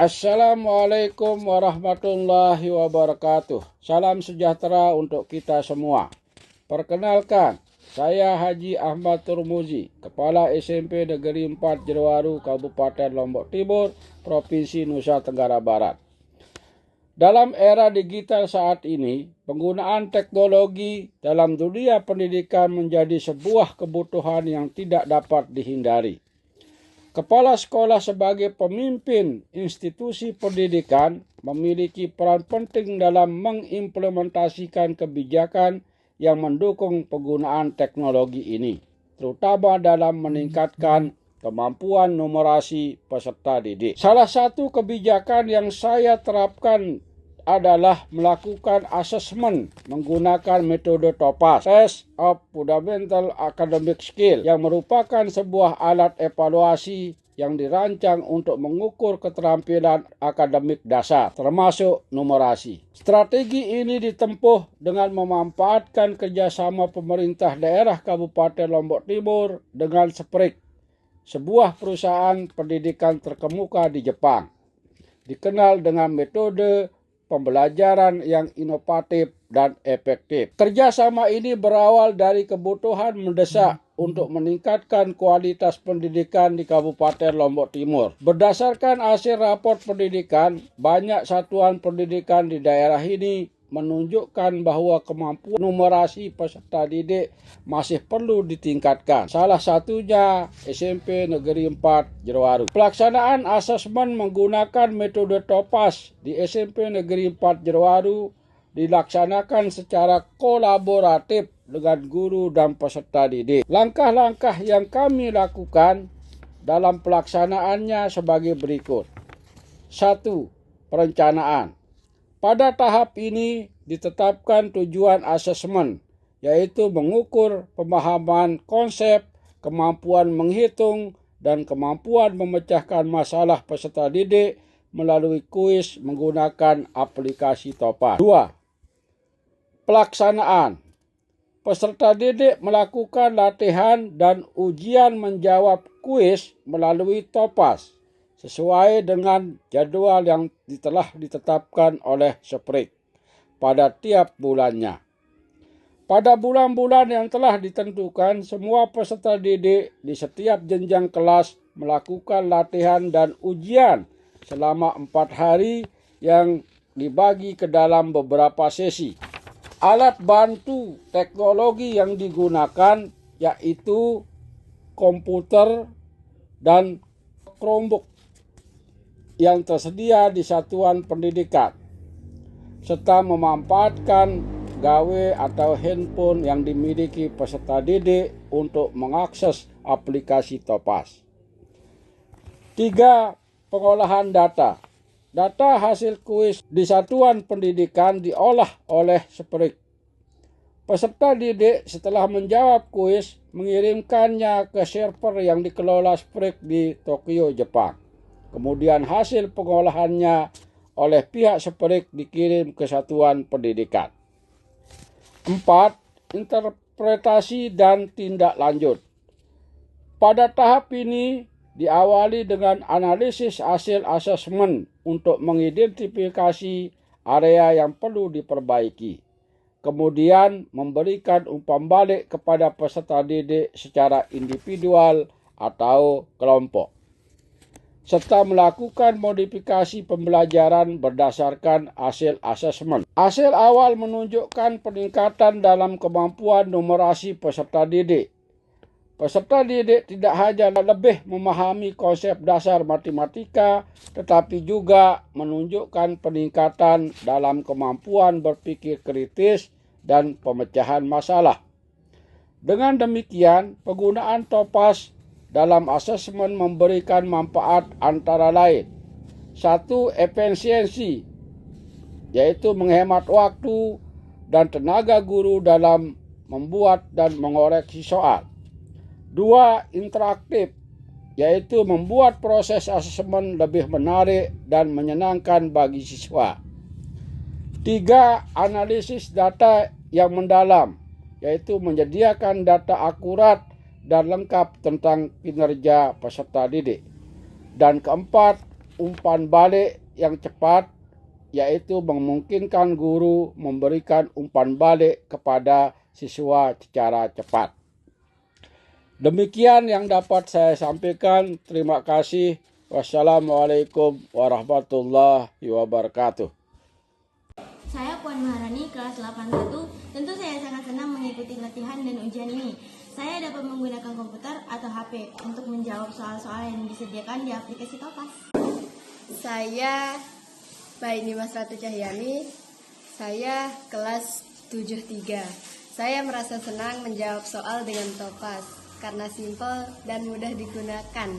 Assalamualaikum warahmatullahi wabarakatuh. Salam sejahtera untuk kita semua. Perkenalkan, saya Haji Ahmad Turmuzi, Kepala SMP Negeri 4 Jerowaru, Kabupaten Lombok Timur, Provinsi Nusa Tenggara Barat. Dalam era digital saat ini, penggunaan teknologi dalam dunia pendidikan menjadi sebuah kebutuhan yang tidak dapat dihindari. Kepala sekolah sebagai pemimpin institusi pendidikan memiliki peran penting dalam mengimplementasikan kebijakan yang mendukung penggunaan teknologi ini, terutama dalam meningkatkan kemampuan numerasi peserta didik. Salah satu kebijakan yang saya terapkan adalah melakukan asesmen menggunakan metode TOPAS, Test of Fundamental Academic Skill, yang merupakan sebuah alat evaluasi yang dirancang untuk mengukur keterampilan akademik dasar, termasuk numerasi. Strategi ini ditempuh dengan memanfaatkan kerjasama pemerintah daerah Kabupaten Lombok Timur dengan Sprigg, sebuah perusahaan pendidikan terkemuka di Jepang, dikenal dengan metode pembelajaran yang inovatif dan efektif. Kerjasama ini berawal dari kebutuhan mendesak untuk meningkatkan kualitas pendidikan di Kabupaten Lombok Timur. Berdasarkan hasil raport pendidikan, banyak satuan pendidikan di daerah ini menunjukkan bahwa kemampuan numerasi peserta didik masih perlu ditingkatkan. Salah satunya SMP Negeri 4 Jerowaru. Pelaksanaan asesmen menggunakan metode TOPAS di SMP Negeri 4 Jerowaru dilaksanakan secara kolaboratif dengan guru dan peserta didik. Langkah-langkah yang kami lakukan dalam pelaksanaannya sebagai berikut. 1. Perencanaan. Pada tahap ini ditetapkan tujuan asesmen, yaitu mengukur pemahaman konsep, kemampuan menghitung, dan kemampuan memecahkan masalah peserta didik melalui kuis menggunakan aplikasi TOPAS. 2. Pelaksanaan. Peserta didik melakukan latihan dan ujian menjawab kuis melalui TOPAS sesuai dengan jadwal yang telah ditetapkan oleh Sprigg pada tiap bulannya. Pada bulan-bulan yang telah ditentukan, semua peserta didik di setiap jenjang kelas melakukan latihan dan ujian selama 4 hari yang dibagi ke dalam beberapa sesi. Alat bantu teknologi yang digunakan yaitu komputer dan Chromebook yang tersedia di satuan pendidikan, serta memanfaatkan gawe atau handphone yang dimiliki peserta didik untuk mengakses aplikasi TOPAS. 3. Pengolahan data. Data hasil kuis di satuan pendidikan diolah oleh Sprigg. Peserta didik setelah menjawab kuis mengirimkannya ke server yang dikelola Sprigg di Tokyo, Jepang. Kemudian hasil pengolahannya oleh pihak Sprigg dikirim ke satuan pendidikan. 4. Interpretasi dan tindak lanjut. Pada tahap ini diawali dengan analisis hasil asesmen untuk mengidentifikasi area yang perlu diperbaiki. Kemudian memberikan umpan balik kepada peserta didik secara individual atau kelompok, serta melakukan modifikasi pembelajaran berdasarkan hasil asesmen. Hasil awal menunjukkan peningkatan dalam kemampuan numerasi peserta didik. Peserta didik tidak hanya lebih memahami konsep dasar matematika, tetapi juga menunjukkan peningkatan dalam kemampuan berpikir kritis dan pemecahan masalah. Dengan demikian, penggunaan TOPAS dalam asesmen memberikan manfaat antara lain. 1. Efisiensi, yaitu menghemat waktu dan tenaga guru dalam membuat dan mengoreksi soal. 2. Interaktif, yaitu membuat proses asesmen lebih menarik dan menyenangkan bagi siswa. 3. Analisis data yang mendalam, yaitu menyediakan data akurat dan lengkap tentang kinerja peserta didik. Dan keempat, umpan balik yang cepat, yaitu memungkinkan guru memberikan umpan balik kepada siswa secara cepat. Demikian yang dapat saya sampaikan. Terima kasih. Wassalamualaikum warahmatullahi wabarakatuh. Saya Puan Maharani, kelas 81. Tentu saya sangat senang mengikuti latihan dan ujian ini. Saya dapat menggunakan komputer atau HP untuk menjawab soal-soal yang disediakan di aplikasi Topaz. Saya Baini Masratu Cahyani. Saya kelas 73. Saya merasa senang menjawab soal dengan Topaz karena simpel dan mudah digunakan.